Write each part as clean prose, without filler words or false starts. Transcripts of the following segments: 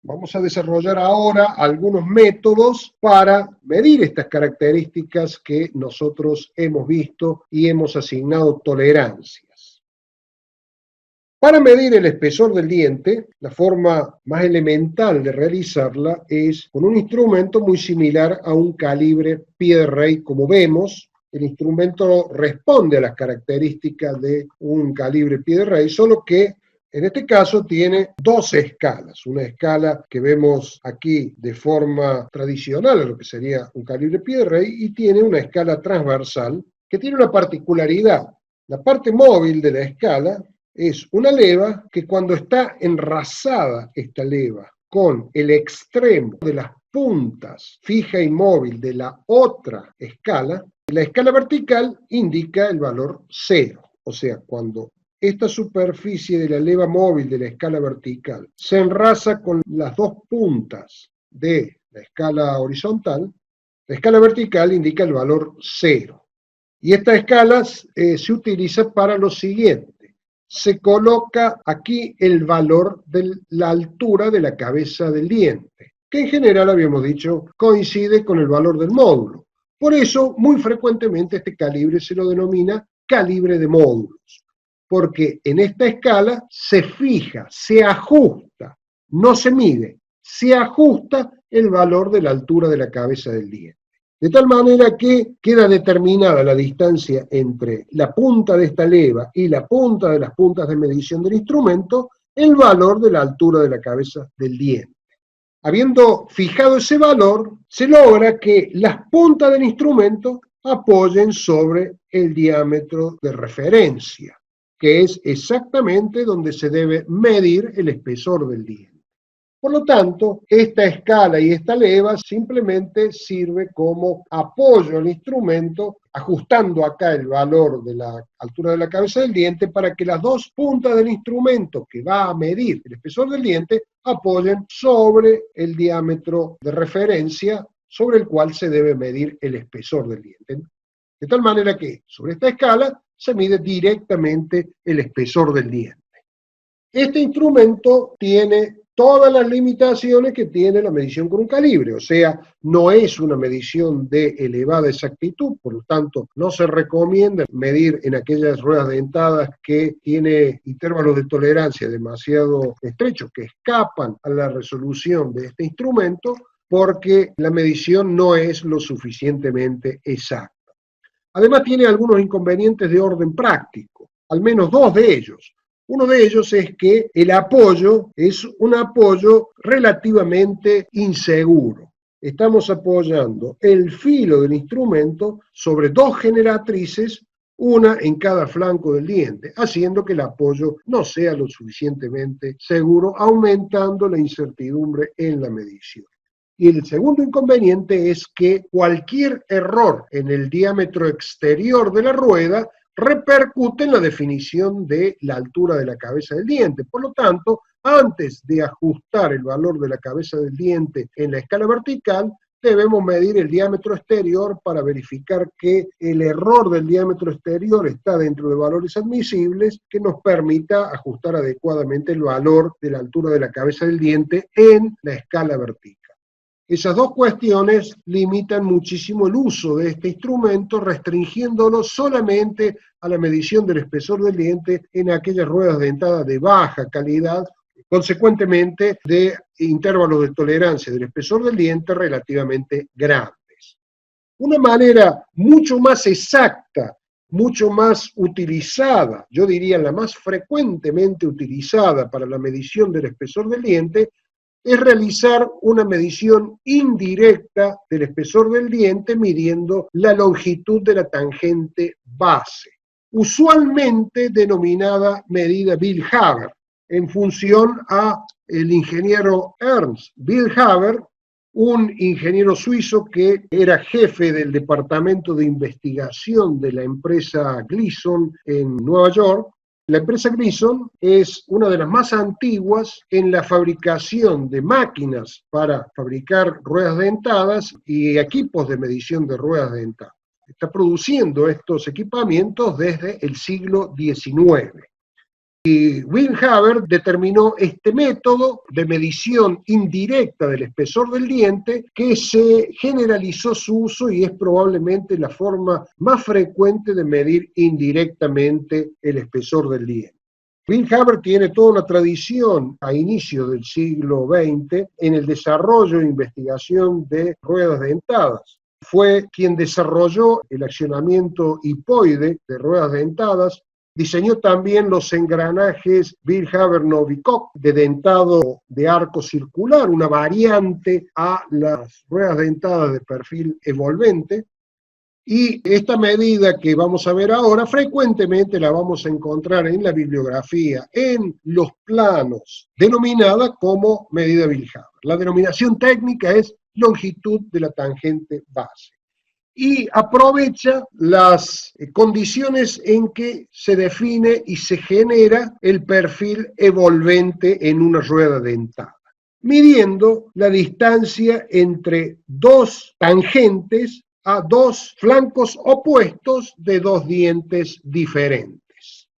Vamos a desarrollar ahora algunos métodos para medir estas características que nosotros hemos visto y hemos asignado tolerancias. Para medir el espesor del diente, la forma más elemental de realizarla es con un instrumento muy similar a un calibre pie de rey, como vemos. El instrumento responde a las características de un calibre pie de rey, solo que en este caso tiene dos escalas, una escala que vemos aquí de forma tradicional a lo que sería un calibre pie de rey, y tiene una escala transversal que tiene una particularidad. La parte móvil de la escala es una leva que, cuando está enrazada esta leva con el extremo de las puntas fija y móvil de la otra escala, la escala vertical indica el valor 0. O sea, cuando esta superficie de la leva móvil de la escala vertical se enraza con las dos puntas de la escala horizontal, la escala vertical indica el valor 0. Y esta escala se utiliza para lo siguiente. Se coloca aquí el valor de la altura de la cabeza del diente, que en general, habíamos dicho, coincide con el valor del módulo. Por eso, muy frecuentemente este calibre se lo denomina calibre de módulos, porque en esta escala se fija, se ajusta, no se mide, se ajusta el valor de la altura de la cabeza del diente. De tal manera que queda determinada la distancia entre la punta de esta leva y la punta de las puntas de medición del instrumento, el valor de la altura de la cabeza del diente. Habiendo fijado ese valor, se logra que las puntas del instrumento apoyen sobre el diámetro de referencia, que es exactamente donde se debe medir el espesor del diente. Por lo tanto, esta escala y esta leva simplemente sirve como apoyo al instrumento, ajustando acá el valor de la altura de la cabeza del diente para que las dos puntas del instrumento que va a medir el espesor del diente apoyen sobre el diámetro de referencia sobre el cual se debe medir el espesor del diente. De tal manera que sobre esta escala se mide directamente el espesor del diente. Este instrumento tiene todas las limitaciones que tiene la medición con un calibre, o sea, no es una medición de elevada exactitud, por lo tanto, no se recomienda medir en aquellas ruedas dentadas que tiene intervalos de tolerancia demasiado estrechos, que escapan a la resolución de este instrumento, porque la medición no es lo suficientemente exacta. Además, tiene algunos inconvenientes de orden práctico, al menos dos de ellos. Uno de ellos es que el apoyo es un apoyo relativamente inseguro. Estamos apoyando el filo del instrumento sobre dos generatrices, una en cada flanco del diente, haciendo que el apoyo no sea lo suficientemente seguro, aumentando la incertidumbre en la medición. Y el segundo inconveniente es que cualquier error en el diámetro exterior de la rueda repercute en la definición de la altura de la cabeza del diente. Por lo tanto, antes de ajustar el valor de la cabeza del diente en la escala vertical, debemos medir el diámetro exterior para verificar que el error del diámetro exterior está dentro de valores admisibles que nos permita ajustar adecuadamente el valor de la altura de la cabeza del diente en la escala vertical. Esas dos cuestiones limitan muchísimo el uso de este instrumento, restringiéndolo solamente a la medición del espesor del diente en aquellas ruedas dentadas de baja calidad, consecuentemente de intervalos de tolerancia del espesor del diente relativamente grandes. Una manera mucho más exacta, mucho más utilizada, yo diría la más frecuentemente utilizada para la medición del espesor del diente, es realizar una medición indirecta del espesor del diente midiendo la longitud de la tangente base, usualmente denominada medida Billhaber, en función a el ingeniero Ernst Billhaber, un ingeniero suizo que era jefe del departamento de investigación de la empresa Gleason en Nueva York. La empresa Gleason es una de las más antiguas en la fabricación de máquinas para fabricar ruedas dentadas y equipos de medición de ruedas dentadas. Está produciendo estos equipamientos desde el siglo XIX. Y Willhaber determinó este método de medición indirecta del espesor del diente, que se generalizó su uso y es probablemente la forma más frecuente de medir indirectamente el espesor del diente. Willhaber tiene toda una tradición a inicios del siglo XX en el desarrollo e investigación de ruedas dentadas. Fue quien desarrolló el accionamiento hipoide de ruedas dentadas. Diseñó también los engranajes Willhaber-Novikov de dentado de arco circular, una variante a las ruedas dentadas de perfil evolvente. Y esta medida que vamos a ver ahora, frecuentemente la vamos a encontrar en la bibliografía, en los planos, denominada como medida Willhaber. La denominación técnica es longitud de la tangente base. Y aprovecha las condiciones en que se define y se genera el perfil evolvente en una rueda dentada, midiendo la distancia entre dos tangentes a dos flancos opuestos de dos dientes diferentes,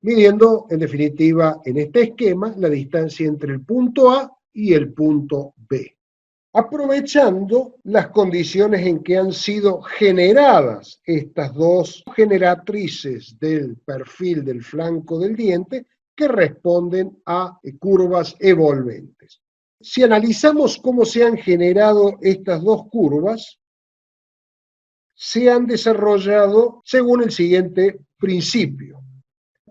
midiendo en definitiva en este esquema la distancia entre el punto A y el punto B, aprovechando las condiciones en que han sido generadas estas dos generatrices del perfil del flanco del diente que responden a curvas evolventes. Si analizamos cómo se han generado estas dos curvas, se han desarrollado según el siguiente principio.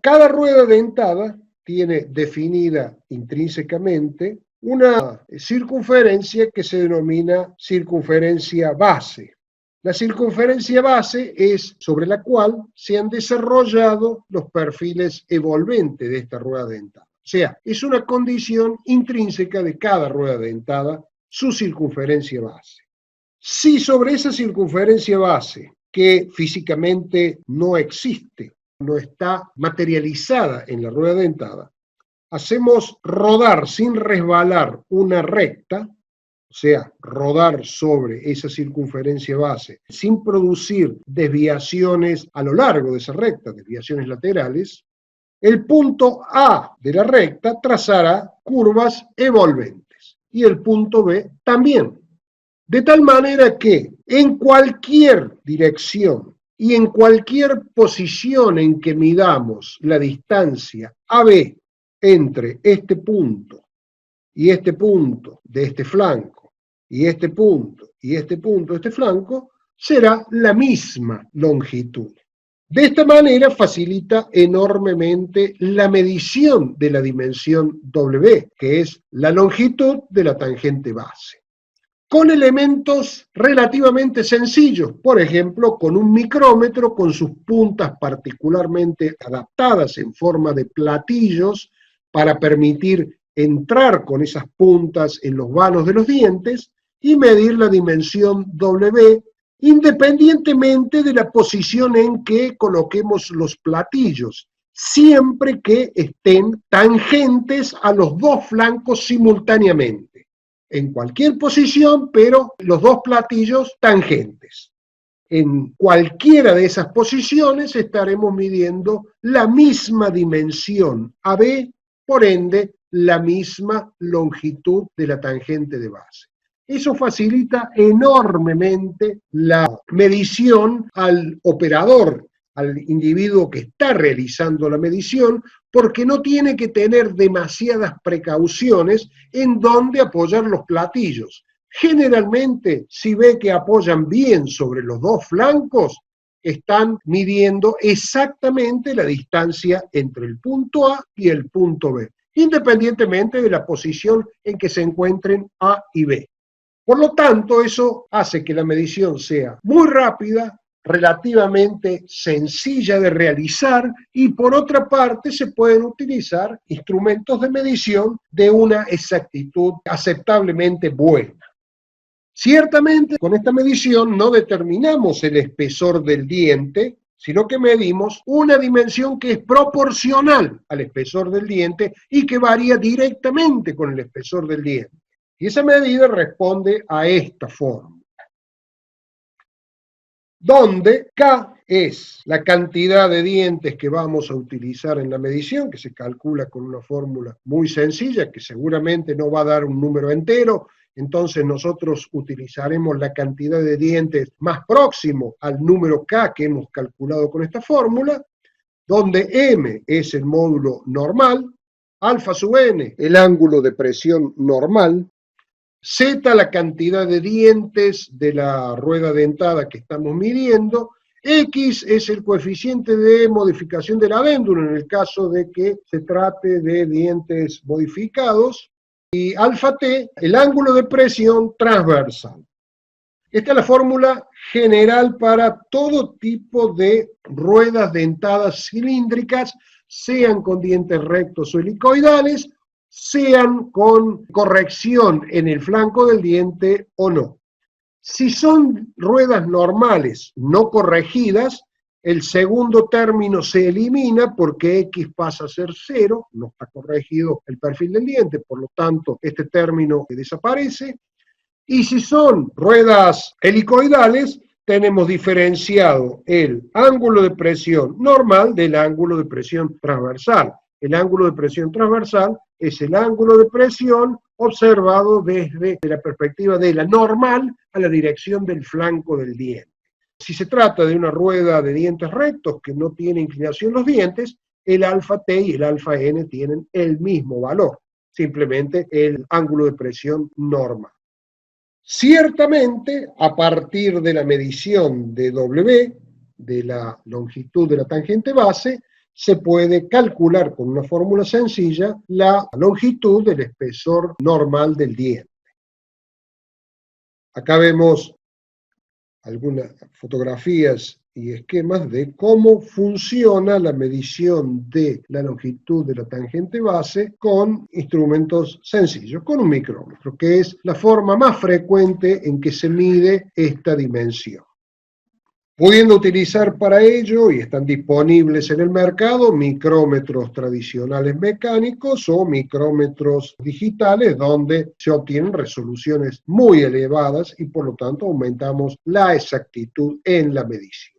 Cada rueda dentada tiene definida intrínsecamente una circunferencia que se denomina circunferencia base. La circunferencia base es sobre la cual se han desarrollado los perfiles evolventes de esta rueda dentada. O sea, es una condición intrínseca de cada rueda dentada, su circunferencia base. Si sobre esa circunferencia base, que físicamente no existe, no está materializada en la rueda dentada, hacemos rodar sin resbalar una recta, o sea, rodar sobre esa circunferencia base sin producir desviaciones a lo largo de esa recta, desviaciones laterales, el punto A de la recta trazará curvas evolventes y el punto B también. De tal manera que en cualquier dirección y en cualquier posición en que midamos la distancia AB entre este punto y este punto de este flanco y este punto y este punto de este flanco, será la misma longitud. De esta manera facilita enormemente la medición de la dimensión W, que es la longitud de la tangente base, con elementos relativamente sencillos, por ejemplo, con un micrómetro con sus puntas particularmente adaptadas en forma de platillos para permitir entrar con esas puntas en los vanos de los dientes y medir la dimensión W independientemente de la posición en que coloquemos los platillos, siempre que estén tangentes a los dos flancos simultáneamente, en cualquier posición, pero los dos platillos tangentes. En cualquiera de esas posiciones estaremos midiendo la misma dimensión AB, por ende, la misma longitud de la tangente de base. Eso facilita enormemente la medición al operador, al individuo que está realizando la medición, porque no tiene que tener demasiadas precauciones en dónde apoyar los platillos. Generalmente, si ve que apoyan bien sobre los dos flancos, están midiendo exactamente la distancia entre el punto A y el punto B, independientemente de la posición en que se encuentren A y B. Por lo tanto, eso hace que la medición sea muy rápida, relativamente sencilla de realizar y por otra parte se pueden utilizar instrumentos de medición de una exactitud aceptablemente buena. Ciertamente, con esta medición no determinamos el espesor del diente, sino que medimos una dimensión que es proporcional al espesor del diente y que varía directamente con el espesor del diente. Y esa medida responde a esta forma. donde K es la cantidad de dientes que vamos a utilizar en la medición, que se calcula con una fórmula muy sencilla, que seguramente no va a dar un número entero, entonces nosotros utilizaremos la cantidad de dientes más próximo al número K que hemos calculado con esta fórmula, donde M es el módulo normal, alfa sub n, el ángulo de presión normal, Z la cantidad de dientes de la rueda dentada que estamos midiendo, X es el coeficiente de modificación del adéndulo en el caso de que se trate de dientes modificados, y alfa t, el ángulo de presión transversal. Esta es la fórmula general para todo tipo de ruedas dentadas cilíndricas, sean con dientes rectos o helicoidales, sean con corrección en el flanco del diente o no. Si son ruedas normales no corregidas, el segundo término se elimina porque X pasa a ser 0, no está corregido el perfil del diente, por lo tanto este término desaparece. Y si son ruedas helicoidales, tenemos diferenciado el ángulo de presión normal del ángulo de presión transversal. El ángulo de presión transversal es el ángulo de presión observado desde la perspectiva de la normal a la dirección del flanco del diente. Si se trata de una rueda de dientes rectos que no tiene inclinación los dientes, el alfa t y el alfa n tienen el mismo valor, simplemente el ángulo de presión normal. Ciertamente, a partir de la medición de W, de la longitud de la tangente base, se puede calcular con una fórmula sencilla la longitud del espesor normal del diente. Acá vemos algunas fotografías y esquemas de cómo funciona la medición de la longitud de la tangente base con instrumentos sencillos, con un micrómetro, que es la forma más frecuente en que se mide esta dimensión. Pudiendo utilizar para ello, y están disponibles en el mercado, micrómetros tradicionales mecánicos o micrómetros digitales donde se obtienen resoluciones muy elevadas y por lo tanto aumentamos la exactitud en la medición.